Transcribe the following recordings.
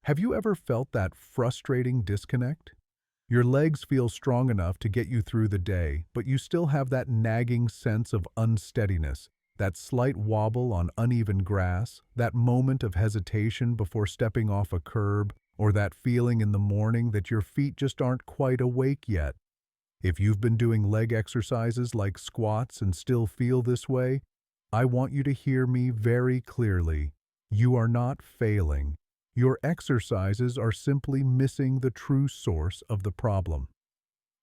Have you ever felt that frustrating disconnect? Your legs feel strong enough to get you through the day, but you still have that nagging sense of unsteadiness, that slight wobble on uneven grass, that moment of hesitation before stepping off a curb, or that feeling in the morning that your feet just aren't quite awake yet. If you've been doing leg exercises like squats and still feel this way, I want you to hear me very clearly. You are not failing. Your exercises are simply missing the true source of the problem.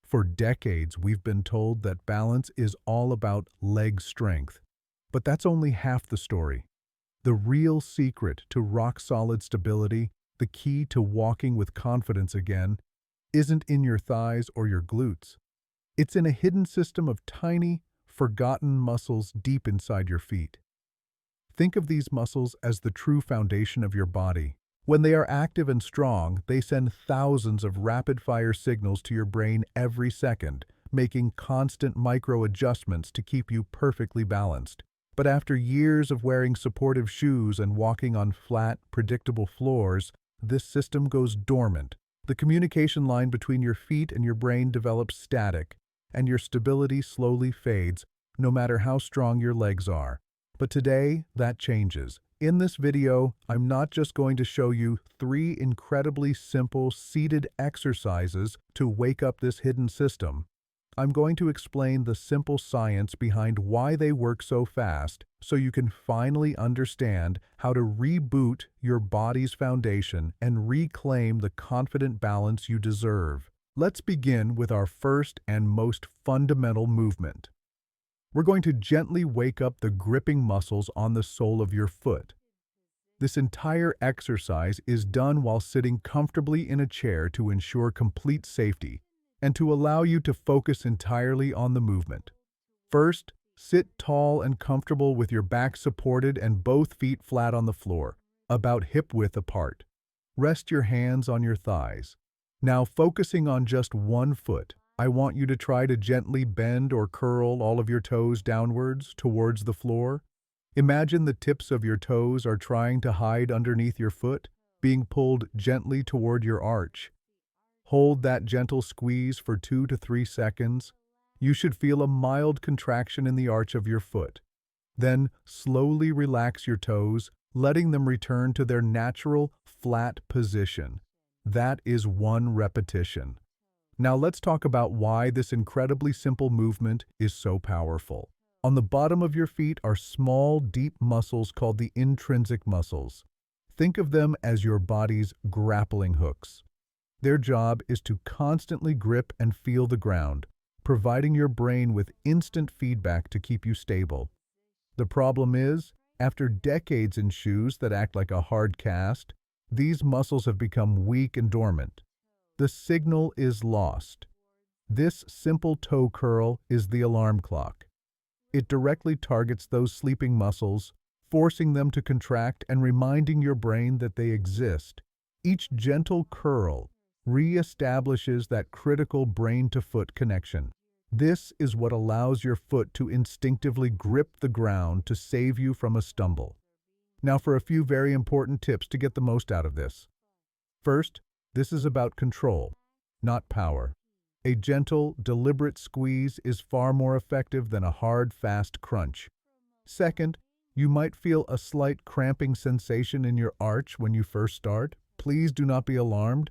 For decades, we've been told that balance is all about leg strength, but that's only half the story. The real secret to rock-solid stability, the key to walking with confidence again, isn't in your thighs or your glutes. It's in a hidden system of tiny, forgotten muscles deep inside your feet. Think of these muscles as the true foundation of your body. When they are active and strong, they send thousands of rapid-fire signals to your brain every second, making constant micro-adjustments to keep you perfectly balanced. But after years of wearing supportive shoes and walking on flat, predictable floors, this system goes dormant. The communication line between your feet and your brain develops static, and your stability slowly fades, no matter how strong your legs are. But today, that changes. In this video, I'm not just going to show you 3 incredibly simple seated exercises to wake up this hidden system. I'm going to explain the simple science behind why they work so fast, so you can finally understand how to reboot your body's foundation and reclaim the confident balance you deserve. Let's begin with our first and most fundamental movement. We're going to gently wake up the gripping muscles on the sole of your foot. This entire exercise is done while sitting comfortably in a chair to ensure complete safety and to allow you to focus entirely on the movement. First, sit tall and comfortable with your back supported and both feet flat on the floor, about hip-width apart. Rest your hands on your thighs. Now, focusing on just one foot, I want you to try to gently bend or curl all of your toes downwards towards the floor. Imagine the tips of your toes are trying to hide underneath your foot, being pulled gently toward your arch. Hold that gentle squeeze for 2 to 3 seconds. You should feel a mild contraction in the arch of your foot. Then slowly relax your toes, letting them return to their natural, flat position. That is 1 repetition. Now let's talk about why this incredibly simple movement is so powerful. On the bottom of your feet are small, deep muscles called the intrinsic muscles. Think of them as your body's grappling hooks. Their job is to constantly grip and feel the ground, providing your brain with instant feedback to keep you stable. The problem is, after decades in shoes that act like a hard cast, these muscles have become weak and dormant. The signal is lost. This simple toe curl is the alarm clock. It directly targets those sleeping muscles, forcing them to contract and reminding your brain that they exist. Each gentle curl reestablishes that critical brain-to-foot connection. This is what allows your foot to instinctively grip the ground to save you from a stumble. Now for a few very important tips to get the most out of this. First, this is about control, not power. A gentle, deliberate squeeze is far more effective than a hard, fast crunch. Second, you might feel a slight cramping sensation in your arch when you first start. Please do not be alarmed.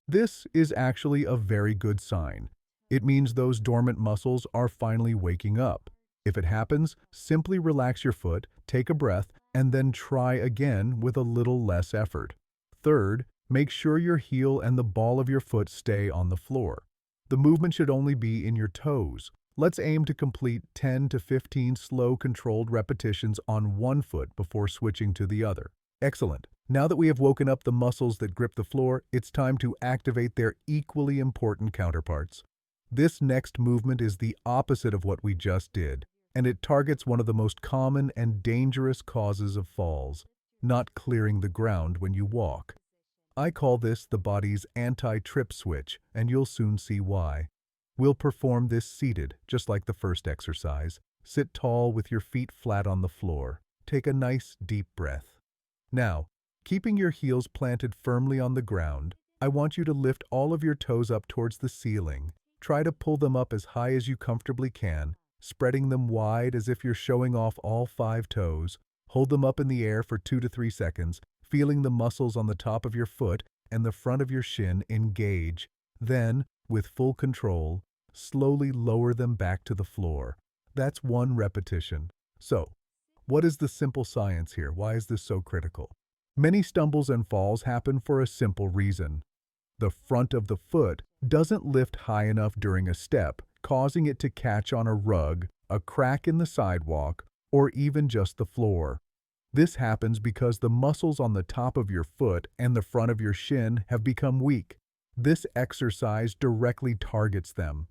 This is actually a very good sign. It means those dormant muscles are finally waking up. If it happens, simply relax your foot, take a breath, and then try again with a little less effort. Third, make sure your heel and the ball of your foot stay on the floor. The movement should only be in your toes. Let's aim to complete 10 to 15 slow, controlled repetitions on one foot before switching to the other. Excellent. Now that we have woken up the muscles that grip the floor, it's time to activate their equally important counterparts. This next movement is the opposite of what we just did, and it targets one of the most common and dangerous causes of falls, not clearing the ground when you walk. I call this the body's anti-trip switch, and you'll soon see why. We'll perform this seated, just like the first exercise. Sit tall with your feet flat on the floor. Take a nice, deep breath. Now, Keeping your heels planted firmly on the ground, I want you to lift all of your toes up towards the ceiling. Try to pull them up as high as you comfortably can, spreading them wide as if you're showing off all 5 toes. Hold them up in the air for 2 to 3 seconds, feeling the muscles on the top of your foot and the front of your shin engage. Then, with full control, slowly lower them back to the floor. That's 1 repetition. So, what is the simple science here? Why is this so critical? Many stumbles and falls happen for a simple reason. The front of the foot doesn't lift high enough during a step, causing it to catch on a rug, a crack in the sidewalk, or even just the floor. This happens because the muscles on the top of your foot and the front of your shin have become weak. This exercise directly targets them.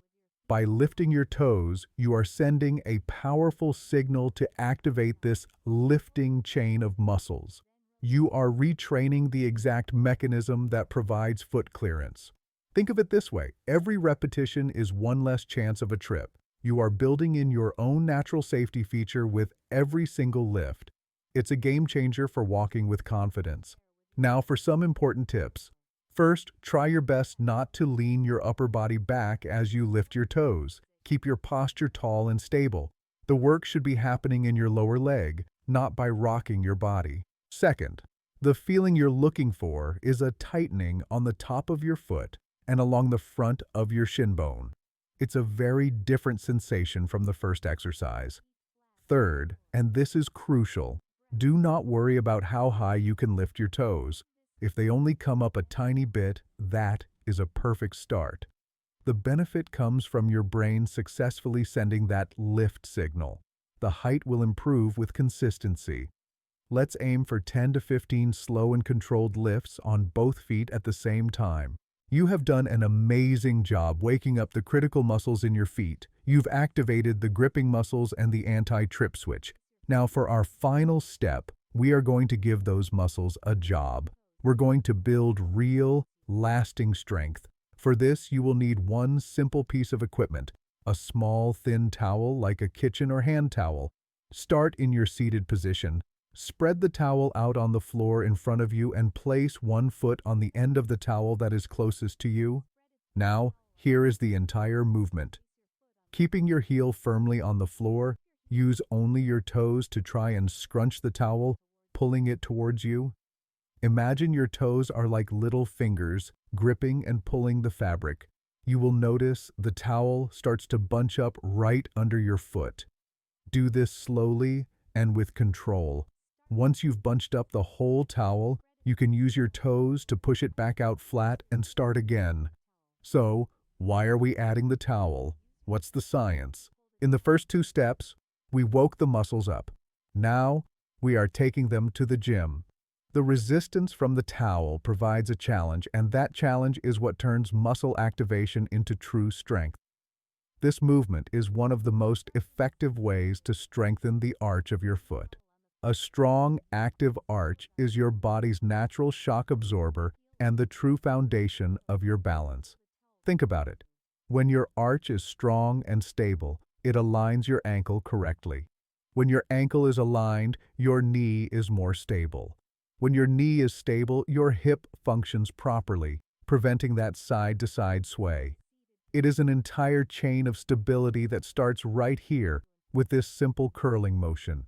By lifting your toes, you are sending a powerful signal to activate this lifting chain of muscles. You are retraining the exact mechanism that provides foot clearance. Think of it this way: every repetition is 1 less chance of a trip. You are building in your own natural safety feature with every single lift. It's a game changer for walking with confidence. Now for some important tips. First, try your best not to lean your upper body back as you lift your toes. Keep your posture tall and stable. The work should be happening in your lower leg, not by rocking your body. Second, the feeling you're looking for is a tightening on the top of your foot and along the front of your shin bone. It's a very different sensation from the first exercise. Third, and this is crucial, do not worry about how high you can lift your toes. If they only come up a tiny bit, that is a perfect start. The benefit comes from your brain successfully sending that lift signal. The height will improve with consistency. Let's aim for 10 to 15 slow and controlled lifts on both feet at the same time. You have done an amazing job waking up the critical muscles in your feet. You've activated the gripping muscles and the anti-trip switch. Now for our final step, we are going to give those muscles a job. We're going to build real, lasting strength. For this, you will need 1 simple piece of equipment, a small, thin towel like a kitchen or hand towel. Start in your seated position. Spread the towel out on the floor in front of you and place 1 foot on the end of the towel that is closest to you. Now, here is the entire movement. Keeping your heel firmly on the floor, use only your toes to try and scrunch the towel, pulling it towards you. Imagine your toes are like little fingers, gripping and pulling the fabric. You will notice the towel starts to bunch up right under your foot. Do this slowly and with control. Once you've bunched up the whole towel, you can use your toes to push it back out flat and start again. So, why are we adding the towel? What's the science? In the first 2 steps, we woke the muscles up. Now, we are taking them to the gym. The resistance from the towel provides a challenge, and that challenge is what turns muscle activation into true strength. This movement is one of the most effective ways to strengthen the arch of your foot. A strong, active arch is your body's natural shock absorber and the true foundation of your balance. Think about it. When your arch is strong and stable, it aligns your ankle correctly. When your ankle is aligned, your knee is more stable. When your knee is stable, your hip functions properly, preventing that side-to-side sway. It is an entire chain of stability that starts right here with this simple curling motion.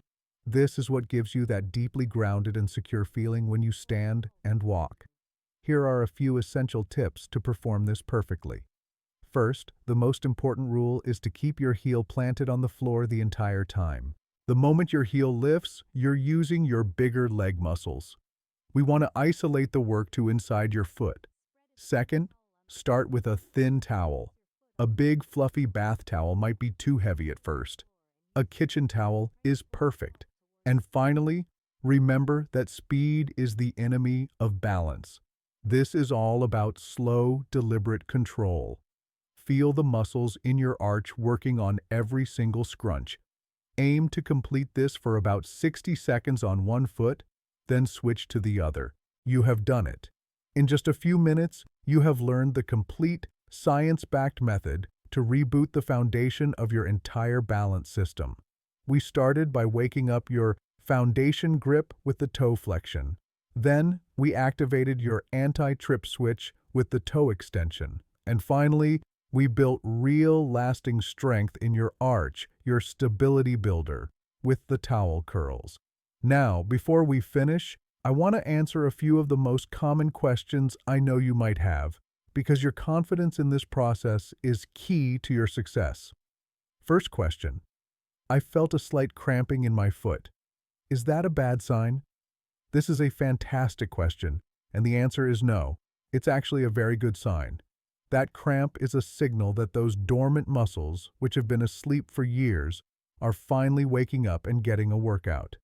This is what gives you that deeply grounded and secure feeling when you stand and walk. Here are a few essential tips to perform this perfectly. First, the most important rule is to keep your heel planted on the floor the entire time. The moment your heel lifts, you're using your bigger leg muscles. We want to isolate the work to inside your foot. Second, start with a thin towel. A big, fluffy bath towel might be too heavy at first. A kitchen towel is perfect. And finally, remember that speed is the enemy of balance. This is all about slow, deliberate control. Feel the muscles in your arch working on every single scrunch. Aim to complete this for about 60 seconds on one foot, then switch to the other. You have done it. In just a few minutes, you have learned the complete, science-backed method to reboot the foundation of your entire balance system. We started by waking up your foundation grip with the toe flexion. Then, we activated your anti-trip switch with the toe extension. And finally, we built real lasting strength in your arch, your stability builder, with the towel curls. Now, before we finish, I want to answer a few of the most common questions I know you might have, because your confidence in this process is key to your success. First question: I felt a slight cramping in my foot. Is that a bad sign? This is a fantastic question, and the answer is no. It's actually a very good sign. That cramp is a signal that those dormant muscles, which have been asleep for years, are finally waking up and getting a workout.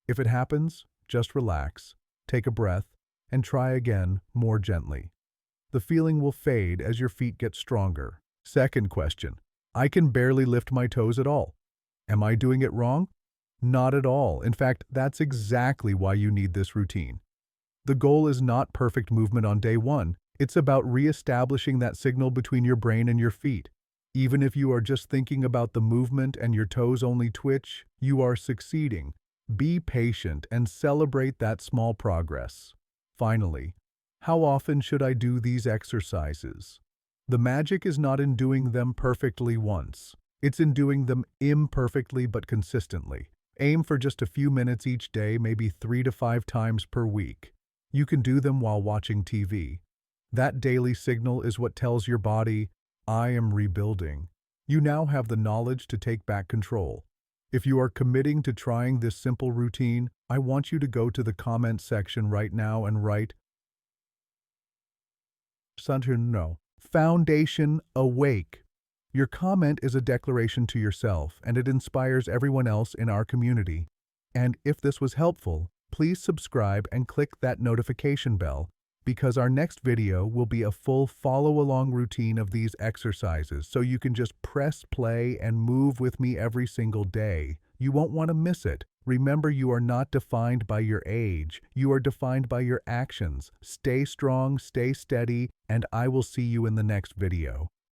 If it happens, just relax, take a breath, and try again more gently. The feeling will fade as your feet get stronger. Second question: I can barely lift my toes at all. Am I doing it wrong? Not at all. In fact, that's exactly why you need this routine. The goal is not perfect movement on day one. It's about re-establishing that signal between your brain and your feet. Even if you are just thinking about the movement and your toes only twitch, you are succeeding. Be patient and celebrate that small progress. Finally, how often should I do these exercises? The magic is not in doing them perfectly once. It's in doing them imperfectly but consistently. Aim for just a few minutes each day, maybe 3 to 5 times per week. You can do them while watching TV. That daily signal is what tells your body, I am rebuilding. You now have the knowledge to take back control. If you are committing to trying this simple routine, I want you to go to the comment section right now and write no. Foundation awake. Your comment is a declaration to yourself, and it inspires everyone else in our community. And if this was helpful, please subscribe and click that notification bell, because our next video will be a full follow-along routine of these exercises, so you can just press play and move with me every single day. You won't want to miss it. Remember, you are not defined by your age. You are defined by your actions. Stay strong, stay steady, and I will see you in the next video.